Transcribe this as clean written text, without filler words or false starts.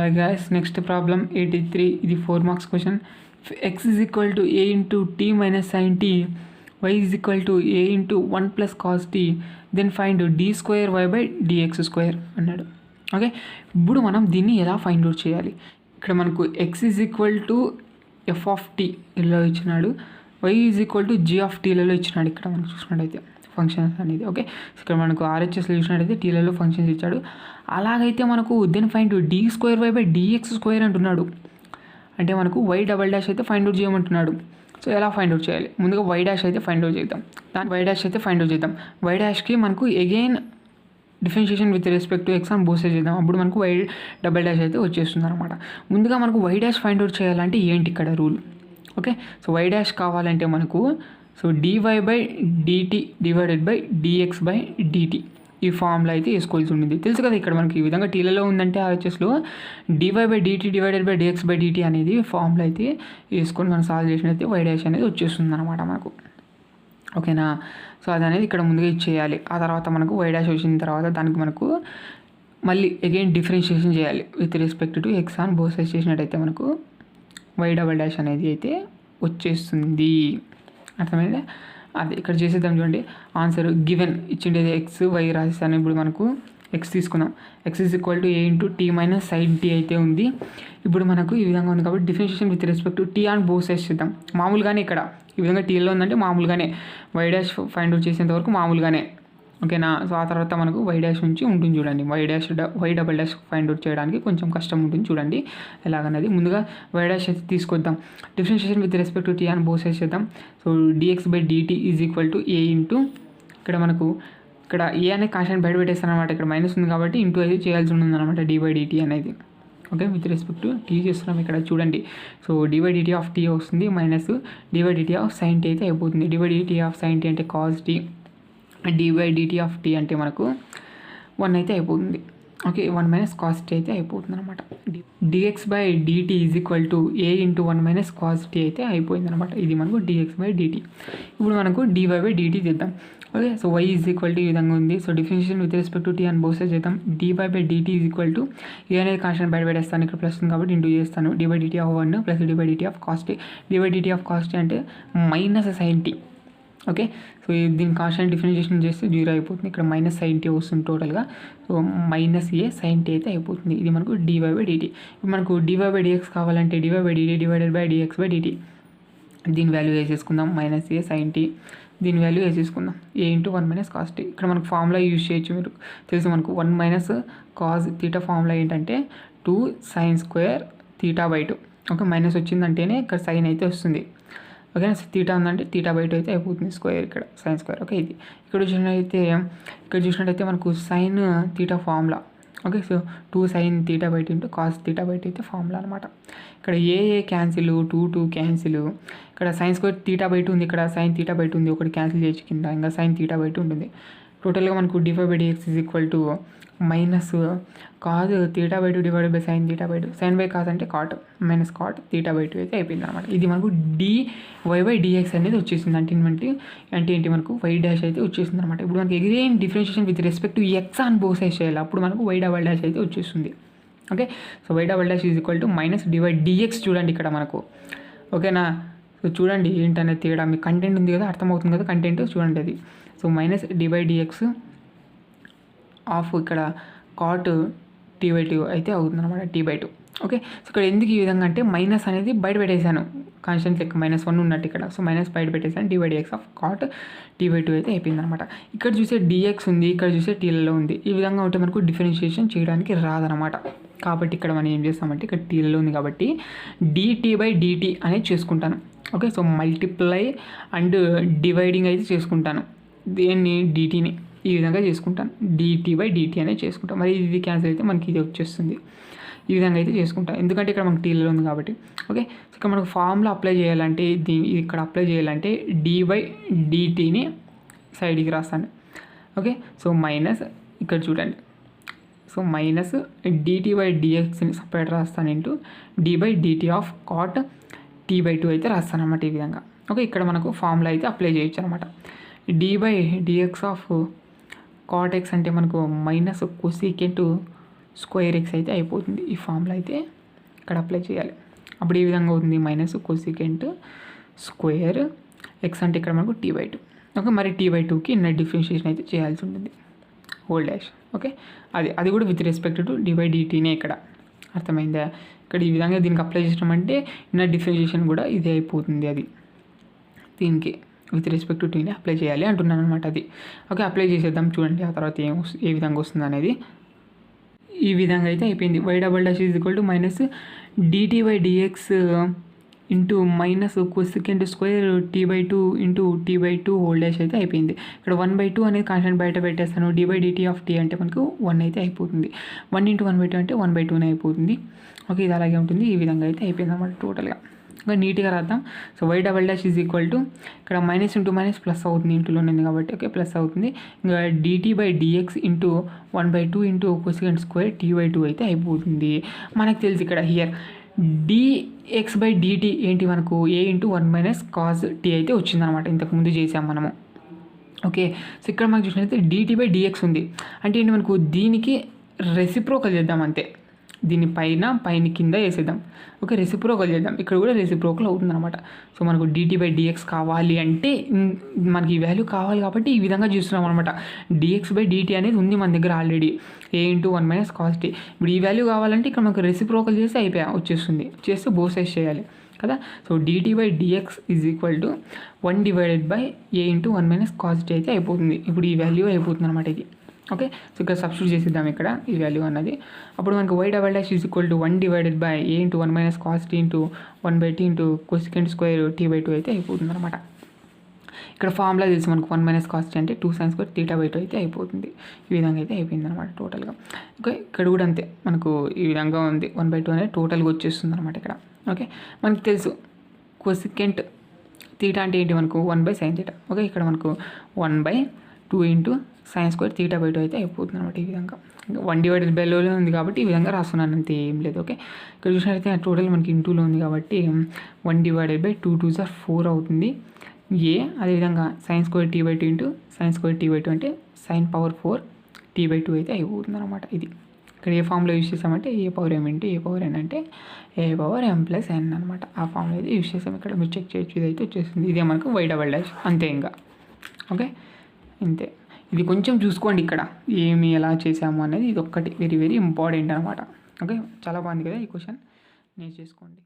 Hi guys, next problem 83. ఇది 4 marks question. If x is equal to a into t minus sin t, y is equal to a into 1 plus cos t, then find d square y by dx square అన్నాడు. Okay, ఇప్పుడు మనం దీన్ని ఎలా find out చేయాలి? ఇక్కడ మనకు x is equal to f of t ఇలా ఇచ్చినాడు, y is equal to g of t లలో ఇచ్చినాడు. ఇక్కడ మనం చూసినట్టయితే ఫంక్షన్స్ అనేది ఓకే, ఇక్కడ మనకు ఆర్హెచ్ఎస్లో చూసినట్టయితే టీలలో ఫంక్షన్స్ ఇచ్చాడు. అలాగైతే మనకు then find d square y by dx square అంటున్నాడు. అంటే మనకు వై డబల్ డాష్ అయితే ఫైండ్ అవుట్ చేయమంటున్నాడు. సో ఎలా ఫైండ్ అవుట్ చేయాలి? ముందుగా వై డాష్ అయితే ఫైండ్ అవుట్ చేద్దాం. వై డాష్కి మనకు again differentiation with respect to x అని బోసే చేద్దాం. అప్పుడు మనకు వై డబల్ డాష్ అయితే వచ్చేస్తుంది అనమాట. ముందుగా మనకు వై డాష్ ఫైండ్ అవుట్ చేయాలంటే ఏంటి ఇక్కడ rule? Okay, so y dash కావాలంటే మనకు so dy by DT divided by dx by dt ఈ ఫార్ములా అయితే వేసుకోవాల్సి ఉంటుంది. తెలుసు కదా, ఇక్కడ మనకి ఈ విధంగా టీలలో ఉందంటే ఆర్హెచ్ఎస్లో d y by DT divided by dx by d t అనేది ఫార్ములా అయితే వేసుకొని మనం సాల్వ్ చేసినట్లయితే వై డాష్ అనేది వచ్చేస్తుంది అనమాట మనకు. ఓకేనా, సో అది అనేది ఇక్కడ ముందుగా ఇచ్చేయాలి. ఆ తర్వాత మనకు వై డాష్ వచ్చిన తర్వాత దానికి మనకు మళ్ళీ అగైన్ డిఫరెన్షియేషన్ చేయాలి విత్ రెస్పెక్ట్ టు ఎక్స్ అని బోత్ సైడ్స్ చేసినట్టయితే మనకు వై డబల్ డాష్ అనేది అయితే వచ్చేస్తుంది. అర్థమైందా? అది ఇక్కడ చేసేద్దాం. చూడండి, ఆన్సర్ గివెన్ ఇచ్చిండేది ఎక్స్ వై రాసేసాను. ఇప్పుడు మనకు ఎక్స్ తీసుకుందాం. X is equal to a into t minus sine t అయితే ఉంది. ఇప్పుడు మనకు ఈ విధంగా ఉంది కాబట్టి differentiation with respect to t on both sides చేద్దాం. మామూలుగానే ఇక్కడ ఈ విధంగా టీలో ఉందంటే మామూలుగానే వై డాష్ ఫైండ్ అవుట్ చేసేంత వరకు మామూలుగానే. ఓకేనా, సో ఆ తర్వాత మనకు వై డాష్ నుంచి ఉంటుంది చూడండి. Y double dash find out చేయడానికి కొంచెం కష్టం ఉంటుంది చూడండి ఎలాగన్నది. ముందుగా వై డాష్ అయితే తీసుకొద్దాం. Differentiation with respect to t అని బోత్ సైడ్స్ చేద్దాం. So d x by dt is equal to a into ఇక్కడ మనకు ఇక్కడ ఏ అనే కాన్స్టెంట్ బయట పెట్టేస్తాను అనమాట. ఇక్కడ మైనస్ ఉంది కాబట్టి ఇంటూ అయితే చేయాల్సి ఉంటుంది అనమాట డి బై డిటీ అనేది. Okay, with respect to t చేస్తున్నాం ఇక్కడ చూడండి. So d by d t of t వస్తుంది minus d by d t of sine t అయితే అయిపోతుంది. D by d t of sine t అంటే cos t, d by d t of t అంటే మనకు 1 అయితే అయిపోతుంది. ఓకే, 1 మైనస్ కాస్ టీ అయితే అయిపోతుంది అనమాట. Dx by dt is equal to a into 1 minus cos t అయితే అయిపోయింది అనమాట. ఇది మనకు డిఎక్స్ బై డిటీ. ఇప్పుడు మనకు డివై బై డిటీ చేద్దాం. Okay, so y is equal to ఈ విధంగా ఉంది. So differentiation with respect to t అని బోత్ సైడ్స్ చేద్దాం. D y by dt is equal to a అనేది కాన్స్టెంట్ బయట పెట్టేస్తాను. ఇక్కడ ప్లస్ ఉంది కాబట్టి ఇంటూ చేస్తాను. D by d t of 1 plus d by d t of cos t. D by d t of cos t అంటే minus sine t. Okay, so దీని constant differentiation చేస్తే 0 అయిపోతుంది. ఇక్కడ మైనస్ సైన్ టీ వస్తుంది టోటల్గా. So minus a sine t అయితే అయిపోతుంది. ఇది మనకు డివై బై డిటీ. ఇప్పుడు మనకు డివై బై డిఎక్స్ కావాలంటే d y by d t divided by dx by d t. దీని వాల్యూ వేసేసుకుందాం. మైనస్ ఏ సైన్ టీ, దీని వాల్యూ వేసేసుకుందాం ఏ ఇంటూ 1 మైనస్ కాస్ టీ. ఇక్కడ మనకు ఫార్ములా యూజ్ చేయొచ్చు. మీరు తెలుసు మనకు 1 మైనస్ కాస్ తీటా ఫార్ములా ఏంటంటే 2 sine square theta by 2. Okay, minus వచ్చిందంటేనే ఇక్కడ సైన్ అయితే వస్తుంది. ఓకేనా, తీటా ఉందంటే తీటా బై 2 అయితే అయిపోతుంది స్క్వేర్, ఇక్కడ సైన్ స్క్వేర్. ఓకే, ఇది ఇక్కడ చూసినట్టయితే మనకు sine theta formula. Okay, so 2 sign theta by 2 into cos theta by 2 అయితే ఫార్ములా అనమాట. ఇక్కడ ఏ క్యాన్సిల్, 2 క్యాన్సిల్. ఇక్కడ సైన్ స్క్వేర్ తీటా బై 2 ఉంది, ఇక్కడ సైన్ తీటా బై 2 ఉంది. ఒకటి క్యాన్సిల్ చేయొచ్చు కింద, ఇంకా సైన్ తీటా బై 2 ఉంటుంది. టోటల్గా మనకు d y by d x is equal to minus cos theta by 2 divided by sine theta by 2. Sine by cos అంటే cot, minus cot theta by 2 అయితే అయిపోయింది అనమాట. ఇది మనకు డివై బై డిఎక్స్ అనేది వచ్చేసింది. అంటే ఏంటి మనకు వై డాష్ అయితే వచ్చేసింది అనమాట. ఇప్పుడు మనకి again differentiation with respect to x అని బోత్ సైడ్స్ చేయాలి. అప్పుడు మనకు వై డబల్ డాష్ అయితే వచ్చేస్తుంది. Okay, so y double dash is equal to minus dy dx. చూడండి ఇక్కడ మనకు. ఓకేనా, సో చూడండి ఏంటనేది తేడా. మీకు కంటెంట్ ఉంది కదా, అర్థమవుతుంది కదా కంటెంట్. చూడండి అది. So minus dy dx of ఇక్కడ కాట్ టీ బై 2 అయితే అవుతుంది అనమాట, టీ బై 2. ఓకే, సో ఇక్కడ ఎందుకు ఈ విధంగా అంటే మైనస్ అనేది బయట పెట్టేశాను కాన్స్టెంట్ లెక్క, -1 ఉన్నట్టు ఇక్కడ. సో మైనస్ బయట పెట్టేశాను. D by dx of cot t by 2 అయితే అయిపోయింది అనమాట. ఇక్కడ చూసే డిఎక్స్ ఉంది, ఇక్కడ చూసే టీలలో ఉంది. ఈ విధంగా ఉంటే మనకు డిఫరెన్షియేషన్ చేయడానికి రాదనమాట. కాబట్టి ఇక్కడ మనం ఏం చేస్తామంటే ఇక్కడ టీలలో ఉంది కాబట్టి డిటీ బై డిటీ అనేది చేసుకుంటాను. Okay, so multiply and dividing అయితే చేసుకుంటాను. దేన్ని డిటీని ఈ విధంగా చేసుకుంటాను. డిటీ బై డిటీ అనేది చేసుకుంటాం. మరి ఇది క్యాన్సిల్ అయితే మనకి ఇది వచ్చేస్తుంది. ఈ విధంగా అయితే చేసుకుంటాం, ఎందుకంటే ఇక్కడ మనకు టీలలో ఉంది కాబట్టి. ఓకే, సో ఇక్కడ మనకు ఫార్ములా అప్లై చేయాలంటే ఇక్కడ అప్లై చేయాలంటే డి బై డిటీని సైడ్కి రాస్తాను. ఓకే, సో మైనస్ ఇక్కడ చూడండి. సో మైనస్ డిటీ బై డిఎక్స్ని సపరేట్ రాస్తాను into d by d t of cot t by 2 అయితే రాస్తాను అనమాట ఈ విధంగా. ఓకే, ఇక్కడ మనకు ఫార్ములా అయితే అప్లై చేయొచ్చు అనమాట. D by dx of cot x అంటే మనకు మైనస్ కొసీకెంట్ స్క్వేర్ ఎక్స్ అయితే అయిపోతుంది. ఈ ఫార్ములా అయితే ఇక్కడ అప్లై చేయాలి. అప్పుడు ఏ విధంగా అవుతుంది, మైనస్ కొసికెంట్ స్క్వేర్ ఎక్స్ అంటే ఇక్కడ మనకు t/2. ఓకే, మరి t/2కి నెట్ డిఫరెన్షియేషన్ అయితే చేయాల్సి ఉంటుంది, హోల్ డాష్. ఓకే, అది కూడా విత్ రెస్పెక్ట్ టు dy/dtనే ఇక్కడ. అర్థమైందా? ఇక్కడ ఈ విధంగా దీనికి అప్లై చేసినామంటే నెట్ డిఫరెన్షియేషన్ కూడా ఇదే అయిపోతుంది. అది దీనికి విత్ రెస్పెక్ట్ టు టీని అప్లై చేయాలి అంటున్నాను అనమాట. అది ఓకే, అప్లై చేసేద్దాం చూడండి. ఆ తర్వాత ఏ విధంగా వస్తుంది అనేది. ఈ విధంగా అయితే అయిపోయింది. y" minus dt/dx into minus cosecant square t/2 into t/2 whole dash అయితే అయిపోయింది. ఇక్కడ 1/2 అనేది కాన్స్టెంట్ బయట పెట్టేస్తాను. d/dt అంటే మనకు 1 అయితే అయిపోతుంది. 1 × 1/2 అంటే 1/2నే అయిపోతుంది. ఓకే, ఇది అలాగే ఉంటుంది. ఈ విధంగా అయితే అయిపోయింది అన్నమాట టోటల్గా. ఇంకా నీట్గా రాద్దాం. సో y" ఇక్కడ మైనస్ ఇంటూ మైనస్ ప్లస్ అవుతుంది, ఇంటూలో ఉంది కాబట్టి. ఓకే, ప్లస్ అవుతుంది. ఇంకా dt/dx into 1/2 into cosecant square t/2 అయితే అయిపోతుంది. మనకు తెలుసు ఇక్కడ హియర్ dx/dt ఏంటి, మనకు a × 1 - cos t అయితే వచ్చిందనమాట. ఇంతకుముందు చేసాం మనము. ఓకే, సో ఇక్కడ మనకు చూసినట్లయితే dt/dx ఉంది అంటే ఏంటి, మనకు దీనికి రెసిప్రోకల్ చేద్దాం అంతే. దీని పైన కింద వేసేద్దాం. ఓకే, రెసిప్రోకల్ చేద్దాం. ఇక్కడ కూడా రెసిప్రోకల్ అవుతుందన్నమాట. సో మనకు dt/dx కావాలి అంటే మనకి ఈ వాల్యూ కావాలి కాబట్టి ఈ విధంగా చూస్తున్నాం అనమాట. dx/dt అనేది ఉంది మన దగ్గర ఆల్రెడీ, a × 1 - cos t. ఇప్పుడు ఈ వాల్యూ కావాలంటే ఇక్కడ మనకు రెసిప్రోకల్ చేస్తే వచ్చేస్తుంది. చేస్తే బోత్ సైడ్స్ చేయాలి కదా. So dt/dx = 1 / a × 1 - cos t అయితే అయిపోతుంది. ఇప్పుడు ఈ వాల్యూ అయిపోతుంది అనమాట ఇది. ఓకే, సో ఇక్కడ సబ్స్టిట్యూట్ చేసేద్దాం ఇక్కడ ఈ వాల్యూ అన్నది. అప్పుడు మనకు y" = 1 / a × 1 - cos t × 1/t × cosecant square t/2 అయితే అయిపోతుంది అనమాట. ఇక్కడ ఫార్ములా తెలిసి మనకు 1 - cos t అంటే 2 sin square θ/2 అయితే అయిపోతుంది. ఈ విధంగా అయితే అయిపోయింది అనమాట టోటల్గా. ఓకే, ఇక్కడ కూడా అంతే, మనకు ఈ విధంగా ఉంది. 1/2 అనేది టోటల్గా వచ్చేస్తుంది అనమాట ఇక్కడ. ఓకే, మనకు తెలుసు కొసికెంట్ తీటా అంటే ఏంటి, మనకు 1/sin θ. ఓకే, ఇక్కడ మనకు 1/2 × sin square θ/2 అయితే అయిపోతుంది అనమాట. ఈ విధంగా 1/2లో ఉంది కాబట్టి ఈ విధంగా రాస్తున్నాను, అంతే, ఏం లేదు. ఓకే, ఇక్కడ చూసినట్లయితే టోటల్ మనకి ఇంటూలో ఉంది కాబట్టి 1/2 2 = 4 అవుతుంది. అదేవిధంగా sin square t/2 × sin square t/2 అంటే sin power 4 t/2 అయితే అయిపోతుంది అనమాట. ఇది ఇక్కడ ఏ ఫామ్లో యూజ్ చేసామంటే a⁴m × a⁴n అంటే a⁴m + n అనమాట. ఆ ఫామ్లో అయితే యూజ్ చేసాం. ఇక్కడ మీరు చెక్ చేయొచ్చు, ఇది అయితే వచ్చేస్తుంది. ఇదే మనకు y" అంతే ఇంకా. ఓకే, ఇంతే. ఇది కొంచెం చూసుకోండి ఇక్కడ ఎలా చేసాము అనేది. ఇది ఒక్కటి వెరీ వెరీ ఇంపార్టెంట్ అనమాట. ఓకే, చాలా బాగుంది కదా ఈ క్వశ్చన్, నేను చేసుకోండి.